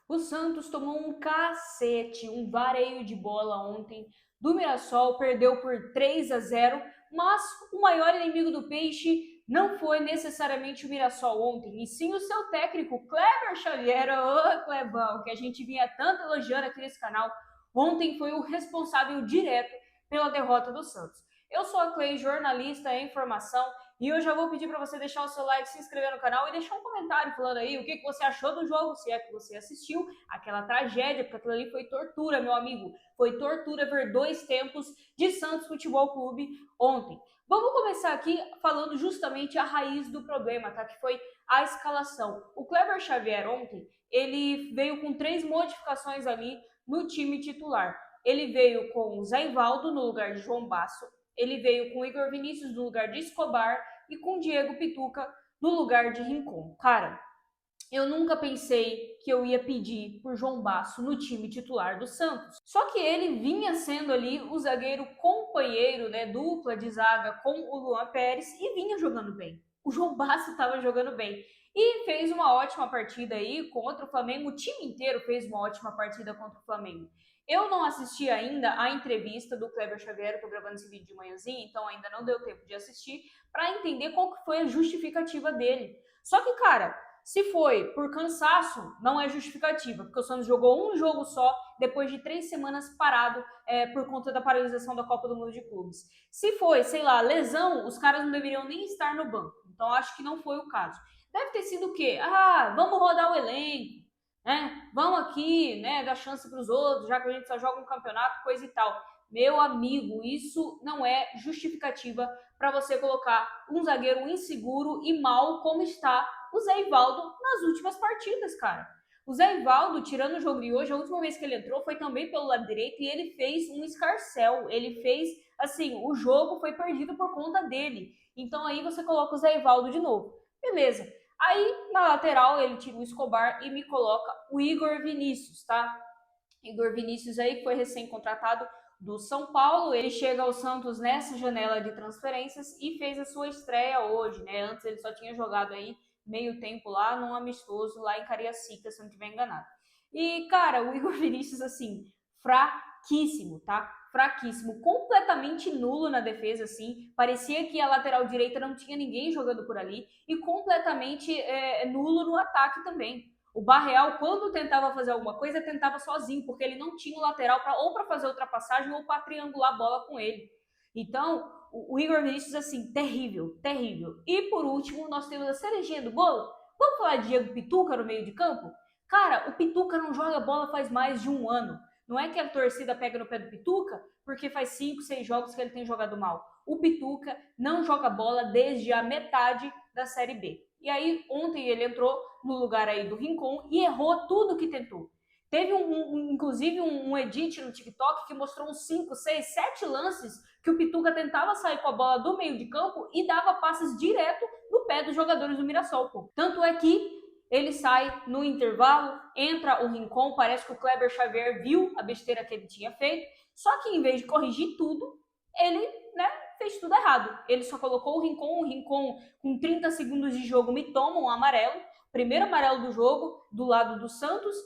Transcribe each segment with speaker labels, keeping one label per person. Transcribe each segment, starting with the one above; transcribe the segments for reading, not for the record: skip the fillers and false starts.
Speaker 1: O Santos tomou um cacete, um vareio de bola ontem do Mirassol, perdeu por 3-0, mas o maior inimigo do Peixe não foi necessariamente o Mirassol ontem, e sim o seu técnico, Kleber Xavier, ô Clebão, que a gente vinha tanto elogiando aqui nesse canal. Ontem foi o responsável direto pela derrota do Santos. Eu sou a Clay, jornalista em formação, e eu já vou pedir para você deixar o seu like, se inscrever no canal e deixar um comentário falando aí o que você achou do jogo, se é que você assistiu, aquela tragédia, porque aquilo ali foi tortura, meu amigo. Foi tortura ver 2 tempos de Santos Futebol Clube ontem. Vamos começar aqui falando justamente a raiz do problema, tá? Que foi a escalação. O Kleber Xavier ontem, ele veio com 3 modificações ali no time titular. Ele veio com o Zé Ivaldo no lugar de João Basso, ele veio com o Igor Vinícius no lugar de Escobar e com o Diego Pituca no lugar de Rincon. Cara, eu nunca pensei que eu ia pedir por João Basso no time titular do Santos. Só que ele vinha sendo ali o zagueiro companheiro, né, dupla de zaga com o Luan Pérez e vinha jogando bem. O João Basso estava jogando bem e fez uma ótima partida aí contra o Flamengo. O time inteiro fez uma ótima partida contra o Flamengo. Eu não assisti ainda a entrevista do Kleber Xavier, eu tô gravando esse vídeo de manhãzinha, então ainda não deu tempo de assistir, para entender qual que foi a justificativa dele. Só que, cara, se foi por cansaço, não é justificativa, porque o Santos jogou um jogo só depois de 3 semanas parado por conta da paralisação da Copa do Mundo de Clubes. Se foi, sei lá, lesão, os caras não deveriam nem estar no banco. Então acho que não foi o caso. Deve ter sido o quê? Ah, vamos rodar o elenco, né? Vamos aqui, né, dar chance para os outros, já que a gente só joga um campeonato, coisa e tal. Meu amigo, isso não é justificativa para você colocar um zagueiro inseguro e mal como está o Zé Ivaldo nas últimas partidas, cara. O Zé Ivaldo, tirando o jogo de hoje, a última vez que ele entrou foi também pelo lado direito e ele fez um escarcéu. Ele fez, assim, o jogo foi perdido por conta dele. Então aí você coloca o Zé Ivaldo de novo. Beleza. Aí, na lateral, ele tira o Escobar e me coloca o Igor Vinícius, tá? Igor Vinícius aí, que foi recém-contratado do São Paulo. Ele chega ao Santos nessa janela de transferências e fez a sua estreia hoje, né? Antes ele só tinha jogado aí meio tempo lá num amistoso lá em Cariacica, se não estiver enganado. E, cara, o Igor Vinícius, assim, fraquíssimo, tá? Fraquíssimo, completamente nulo na defesa, assim. Parecia que a lateral direita não tinha ninguém jogando por ali e completamente nulo no ataque também. O Barreal, quando tentava fazer alguma coisa, tentava sozinho, porque ele não tinha o lateral ou para fazer ultrapassagem ou para triangular a bola com ele. Então, o Igor Vinícius, assim, terrível, terrível. E por último, nós temos a cerejinha do bolo. Vamos falar de Diego Pituca no meio de campo? Cara, o Pituca não joga bola faz mais de um ano. Não é que a torcida pega no pé do Pituca porque faz 5, 6 jogos que ele tem jogado mal. O Pituca não joga bola desde a metade da Série B. E aí, ontem ele entrou no lugar aí do Rincon e errou tudo que tentou. Teve inclusive um edit no TikTok que mostrou uns 5, 6, 7 lances que o Pituca tentava sair com a bola do meio de campo e dava passes direto no pé dos jogadores do Mirassol. Pô. Tanto é que ele sai no intervalo, entra o Rincon, parece que o Kleber Xavier viu a besteira que ele tinha feito, só que em vez de corrigir tudo, ele, né, fez tudo errado. Ele só colocou o Rincon com 30 segundos de jogo me toma um amarelo, primeiro amarelo do jogo, do lado do Santos,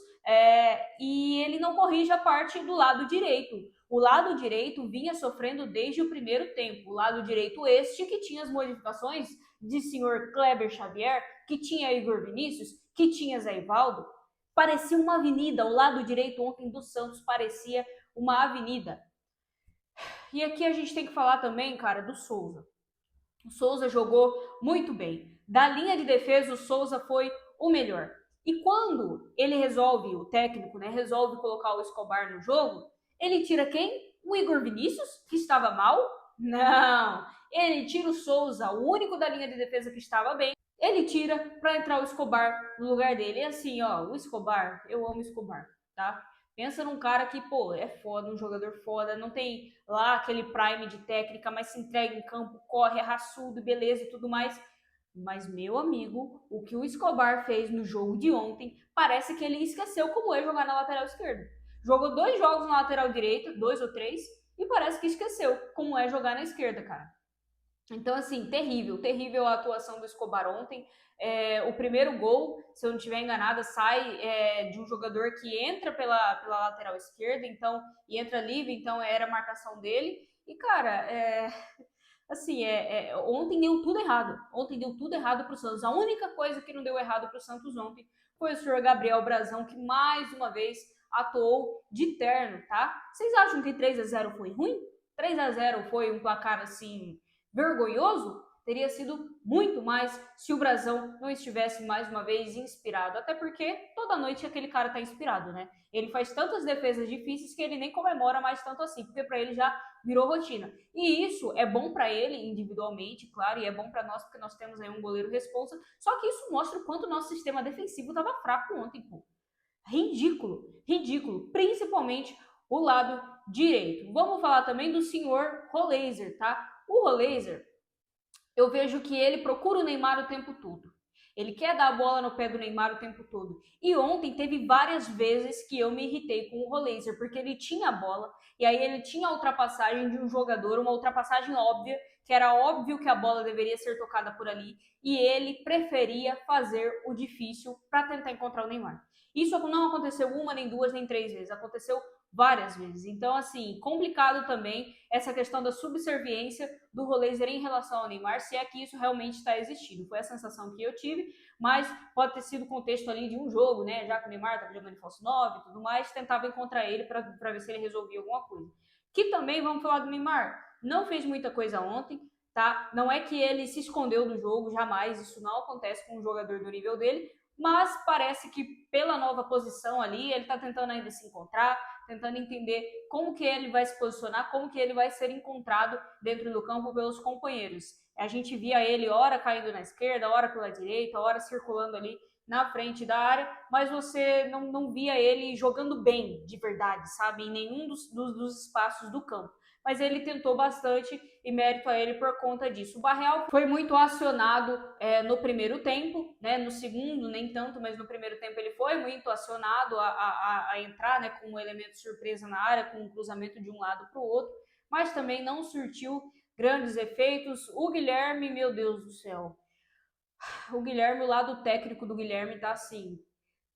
Speaker 1: e ele não corrige a parte do lado direito. O lado direito vinha sofrendo desde o primeiro tempo. O lado direito este que tinha as modificações de senhor Kleber Xavier, que tinha Igor Vinícius, que tinha Zé Ivaldo. Parecia uma avenida. O lado direito ontem do Santos parecia uma avenida. E aqui a gente tem que falar também, cara, do Souza. O Souza jogou muito bem. Da linha de defesa, o Souza foi o melhor. E quando ele resolve, o técnico, né, resolve colocar o Escobar no jogo, ele tira quem? O Igor Vinícius, que estava mal? Não. Ele tira o Souza, o único da linha de defesa que estava bem. Ele tira para entrar o Escobar no lugar dele. E assim, ó, o Escobar, eu amo o Escobar, tá? Pensa num cara que, pô, é foda, um jogador foda, não tem lá aquele prime de técnica, mas se entrega em campo, corre, é raçudo, beleza e tudo mais. Mas, meu amigo, o que o Escobar fez no jogo de ontem, parece que ele esqueceu como é jogar na lateral esquerda. Jogou 2 jogos na lateral direita, 2 ou 3, e parece que esqueceu como é jogar na esquerda, cara. Então, assim, terrível, terrível a atuação do Escobar ontem. O primeiro gol, se eu não estiver enganada, sai de um jogador que entra pela lateral esquerda, então, e entra livre, então era a marcação dele. E, cara, assim, ontem deu tudo errado. Ontem deu tudo errado para o Santos. A única coisa que não deu errado para o Santos ontem foi o senhor Gabriel Brazão, que mais uma vez atuou de terno, tá? Vocês acham que 3-0 foi ruim? 3-0 foi um placar, assim, vergonhoso? Teria sido muito mais se o Brazão não estivesse mais uma vez inspirado. Até porque toda noite aquele cara tá inspirado, né? Ele faz tantas defesas difíceis que ele nem comemora mais tanto assim, porque para ele já virou rotina. E isso é bom para ele individualmente, claro, e é bom para nós porque nós temos aí um goleiro responsa. Só que isso mostra o quanto o nosso sistema defensivo estava fraco ontem, pô. Ridículo, ridículo, principalmente o lado direito. Vamos falar também do senhor Rolaser, tá? O Rolaser, eu vejo que ele procura o Neymar o tempo todo. Ele quer dar a bola no pé do Neymar o tempo todo. E ontem teve várias vezes que eu me irritei com o Rolaser, porque ele tinha a bola, e aí ele tinha a ultrapassagem de um jogador, uma ultrapassagem óbvia, que era óbvio que a bola deveria ser tocada por ali, e ele preferia fazer o difícil para tentar encontrar o Neymar. Isso não aconteceu uma, nem duas, nem três vezes, aconteceu várias vezes. Então, assim, complicado também essa questão da subserviência do Rolaser em relação ao Neymar, se é que isso realmente está existindo. Foi a sensação que eu tive, mas pode ter sido o contexto ali de um jogo, né? Já que o Neymar estava jogando em falso 9 e tudo mais, tentava encontrar ele para ver se ele resolvia alguma coisa. Que também, vamos falar do Neymar, não fez muita coisa ontem, tá? Não é que ele se escondeu do jogo, jamais, isso não acontece com um jogador do nível dele, mas parece que pela nova posição ali, ele está tentando ainda se encontrar, tentando entender como que ele vai se posicionar, como que ele vai ser encontrado dentro do campo pelos companheiros. A gente via ele ora caindo na esquerda, ora pela direita, ora circulando ali na frente da área, mas você não via ele jogando bem, de verdade, sabe? Em nenhum dos espaços do campo. Mas ele tentou bastante e mérito a ele por conta disso. O Barreal foi muito acionado no primeiro tempo, né? No segundo nem tanto, mas no primeiro tempo ele foi muito acionado a entrar, né, com um elemento surpresa na área, com um cruzamento de um lado para o outro, mas também não surtiu grandes efeitos. O Guilherme, meu Deus do céu, o Guilherme, o lado técnico do Guilherme tá assim,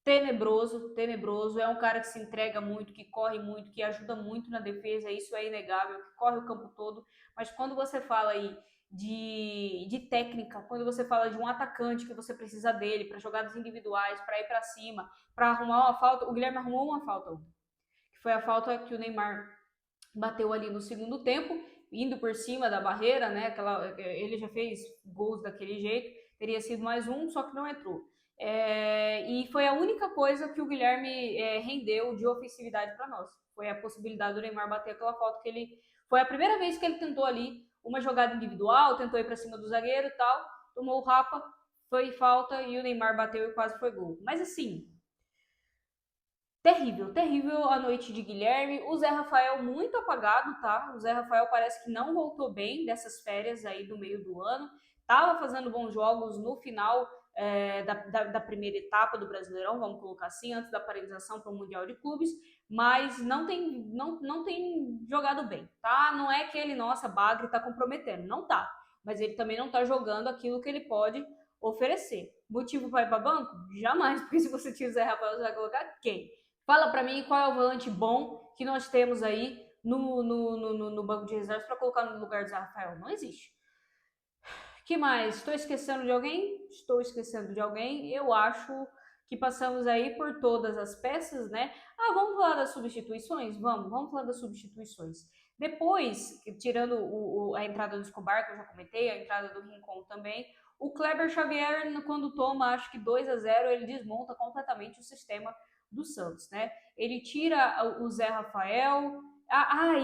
Speaker 1: tenebroso, tenebroso. É um cara que se entrega muito, que corre muito, que ajuda muito na defesa, isso é inegável, que corre o campo todo. Mas quando você fala aí de técnica, quando você fala de um atacante que você precisa dele para jogadas individuais, para ir para cima, para arrumar uma falta, o Guilherme arrumou uma falta, que foi a falta que o Neymar bateu ali no segundo tempo, indo por cima da barreira, né? Ele já fez gols daquele jeito, teria sido mais um, só que não entrou. E foi a única coisa que o Guilherme rendeu de ofensividade para nós. Foi a possibilidade do Neymar bater aquela falta que ele. Foi a primeira vez que ele tentou ali uma jogada individual, tentou ir para cima do zagueiro e tal, tomou o rapa, foi falta e o Neymar bateu e quase foi gol. Mas assim, terrível, terrível a noite de Guilherme. O Zé Rafael muito apagado, tá? O Zé Rafael parece que não voltou bem dessas férias aí do meio do ano. Tava fazendo bons jogos no final da primeira etapa do Brasileirão, vamos colocar assim, antes da paralisação para o Mundial de Clubes, mas não tem jogado bem, tá? Não é que ele, nossa, Bagre tá comprometendo, não tá. Mas ele também não tá jogando aquilo que ele pode oferecer. Motivo para ir para banco? Jamais, porque se você tira o Zé Rafael, você vai colocar quem? Fala para mim qual é o volante bom que nós temos aí no banco de reservas para colocar no lugar do Zé Rafael. Não existe. Que mais? Estou esquecendo de alguém? Estou esquecendo de alguém. Eu acho que passamos aí por todas as peças, né? Vamos falar das substituições? Vamos falar das substituições. Depois, tirando a entrada do Escobar, que eu já comentei, a entrada do Rincon também, o Kleber Xavier, quando toma, acho que 2-0, ele desmonta completamente o sistema do Santos, né? Ele tira o Zé Rafael.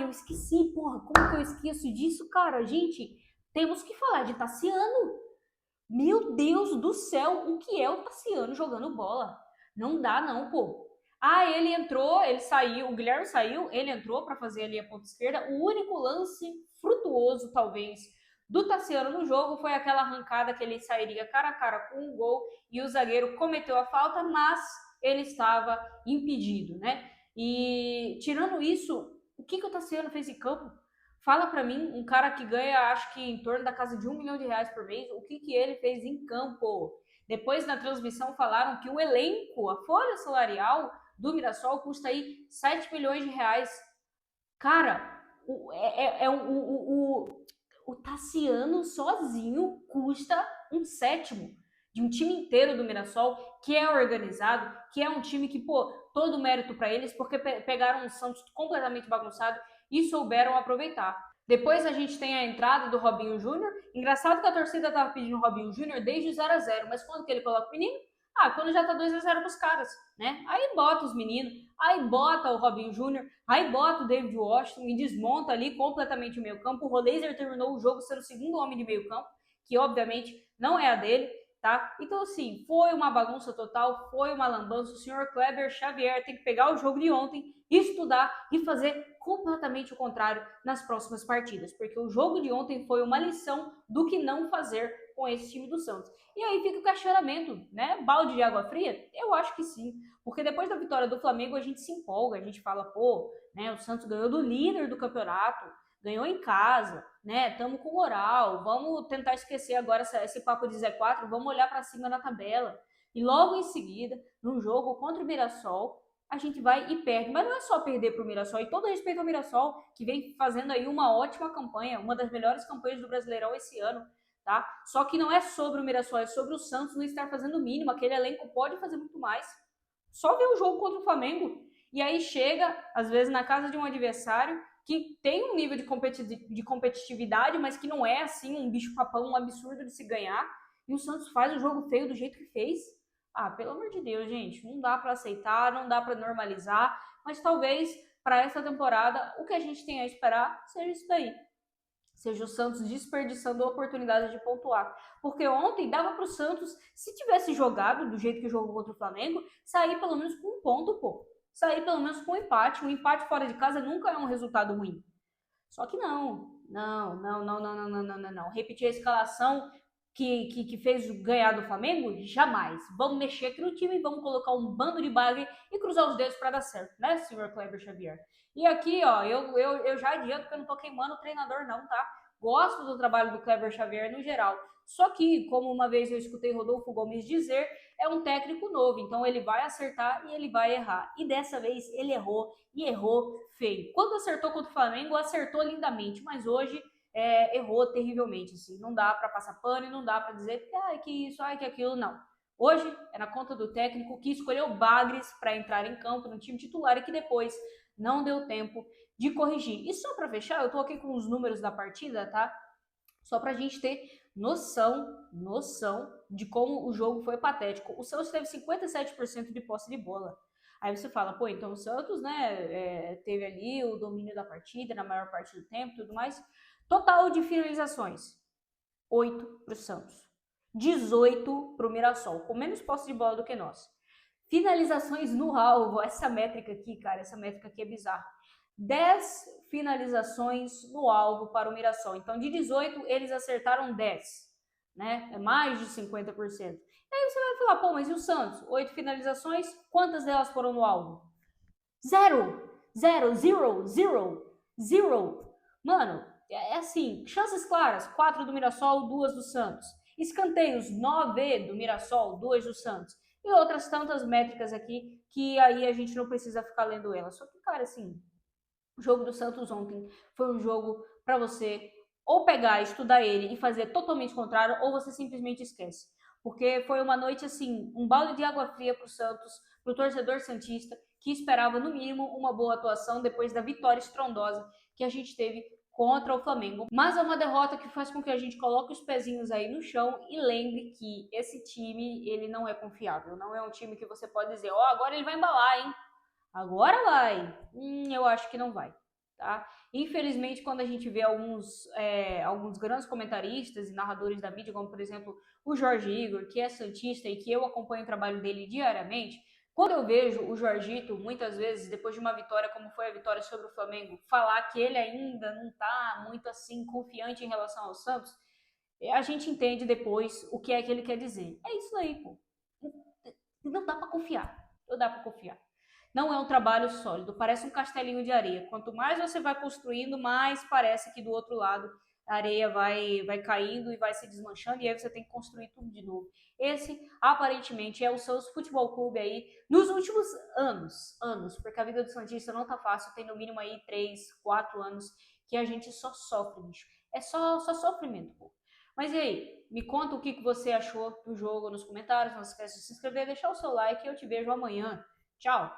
Speaker 1: Eu esqueci, porra, como que eu esqueço disso, cara? Gente, temos que falar de Tassiano. Meu Deus do céu, o que é o Tassiano jogando bola? Não dá não, pô. Ele entrou, ele saiu, o Guilherme saiu, ele entrou para fazer ali a ponta esquerda. O único lance frutuoso, talvez, do Tassiano no jogo foi aquela arrancada que ele sairia cara a cara com um gol e o zagueiro cometeu a falta, mas ele estava impedido, né? E tirando isso, o que o Tassiano fez em campo? Fala pra mim, um cara que ganha, acho que em torno da casa de R$ 1 milhão por mês, o que que ele fez em campo? Depois, na transmissão, falaram que o elenco, a folha salarial do Mirassol custa aí R$ 7 milhões. Cara, o Tassiano sozinho custa um sétimo de um time inteiro do Mirassol, que é organizado, que é um time que, pô, todo mérito para eles, porque pegaram um Santos completamente bagunçado e souberam aproveitar. Depois a gente tem a entrada do Robinho Júnior. Engraçado que a torcida tava pedindo o Robinho Júnior desde o 0-0, mas quando que ele coloca o menino? Ah, quando já tá 2-0 pros caras, né? Aí bota os meninos, aí bota o Robinho Júnior, aí bota o David Washington e desmonta ali completamente o meio campo. O Roleiser terminou o jogo sendo o segundo homem de meio campo, que obviamente não é a dele, tá? Então, assim, foi uma bagunça total, foi uma lambança. O senhor Kleber Xavier tem que pegar o jogo de ontem, estudar e fazer completamente o contrário nas próximas partidas, porque o jogo de ontem foi uma lição do que não fazer com esse time do Santos. E aí fica o questionamento, né? Balde de água fria? Eu acho que sim, porque depois da vitória do Flamengo a gente se empolga, a gente fala, pô, né, o Santos ganhou do líder do campeonato, ganhou em casa, né? Tamo com moral, vamos tentar esquecer agora esse papo de Z4, vamos olhar para cima na tabela. E logo em seguida, num jogo contra o Mirassol, a gente vai e perde. Mas não é só perder para o Mirassol, e todo respeito ao Mirassol, que vem fazendo aí uma ótima campanha, uma das melhores campanhas do Brasileirão esse ano, tá? Só que não é sobre o Mirassol, é sobre o Santos não estar fazendo o mínimo, aquele elenco pode fazer muito mais. Só ver o jogo contra o Flamengo, e aí chega, às vezes, na casa de um adversário que tem um nível de competitividade, mas que não é assim um bicho-papão, um absurdo de se ganhar, e o Santos faz o jogo feio do jeito que fez. Ah, pelo amor de Deus, gente, não dá para aceitar, não dá para normalizar, mas talvez para essa temporada o que a gente tem a esperar seja isso daí. Seja o Santos desperdiçando a oportunidade de pontuar. Porque ontem dava para o Santos, se tivesse jogado do jeito que jogou contra o Flamengo, sair pelo menos com um ponto, pô. Sair pelo menos com um empate. Um empate fora de casa nunca é um resultado ruim. Só que não. Não, não, não, não, não, não, não, não, não. Repetir a escalação que fez ganhar do Flamengo? Jamais. Vamos mexer aqui no time, vamos colocar um bando de bagre e cruzar os dedos para dar certo, né, senhor Kleber Xavier? E aqui, ó, eu já adianto que eu não tô queimando o treinador, não, tá? Gosto do trabalho do Kleber Xavier no geral. Só que, como uma vez eu escutei Rodolfo Gomes dizer, é um técnico novo, então ele vai acertar e ele vai errar. E dessa vez ele errou e errou feio. Quando acertou contra o Flamengo, acertou lindamente, mas hoje errou terrivelmente. Assim. Não dá para passar pano e não dá para dizer que isso, que aquilo, não. Hoje é na conta do técnico que escolheu Bagres para entrar em campo no time titular e que depois não deu tempo de corrigir. E só para fechar, eu tô aqui com os números da partida, tá? Só pra gente ter noção de como o jogo foi patético. O Santos teve 57% de posse de bola. Aí você fala, pô, então o Santos, né, teve ali o domínio da partida na maior parte do tempo e tudo mais. Total de finalizações, 8 pro Santos. 18 pro Mirassol, com menos posse de bola do que nós. Finalizações no alvo, essa métrica aqui, cara, essa métrica aqui é bizarra. 10 finalizações no alvo para o Mirassol. Então, de 18, eles acertaram 10, né? É mais de 50%. E aí você vai falar, pô, mas e o Santos? 8 finalizações, quantas delas foram no alvo? Zero! Zero, zero, zero, zero. Mano, é assim, chances claras, 4 do Mirassol, 2 do Santos. Escanteios, 9 do Mirassol, 2 do Santos. E outras tantas métricas aqui que aí a gente não precisa ficar lendo elas. Só que, cara, assim, o jogo do Santos ontem foi um jogo para você ou pegar, estudar ele e fazer totalmente contrário, ou você simplesmente esquece. Porque foi uma noite assim, um balde de água fria para o Santos, para o torcedor santista, que esperava no mínimo uma boa atuação depois da vitória estrondosa que a gente teve contra o Flamengo. Mas é uma derrota que faz com que a gente coloque os pezinhos aí no chão e lembre que esse time, ele não é confiável. Não é um time que você pode dizer, ó, agora ele vai embalar, hein? Agora vai. Eu acho que não vai. Tá? Infelizmente, quando a gente vê alguns grandes comentaristas e narradores da mídia, como por exemplo o Jorge Igor, que é santista e que eu acompanho o trabalho dele diariamente, quando eu vejo o Jorgito, muitas vezes, depois de uma vitória como foi a vitória sobre o Flamengo, falar que ele ainda não está muito assim confiante em relação ao Santos, a gente entende depois o que é que ele quer dizer. É isso aí, pô. Não dá para confiar. Não dá para confiar. não é um trabalho sólido, parece um castelinho de areia. Quanto mais você vai construindo, mais parece que do outro lado a areia vai caindo e vai se desmanchando, e aí você tem que construir tudo de novo. Esse, aparentemente, é o Santos Futebol Clube aí nos últimos anos, porque a vida do Santista não tá fácil, tem no mínimo aí 3, 4 anos que a gente só sofre, bicho. É só sofrimento, pô. Mas e aí, me conta o que você achou do jogo nos comentários, não esquece de se inscrever, deixar o seu like e eu te vejo amanhã. Tchau!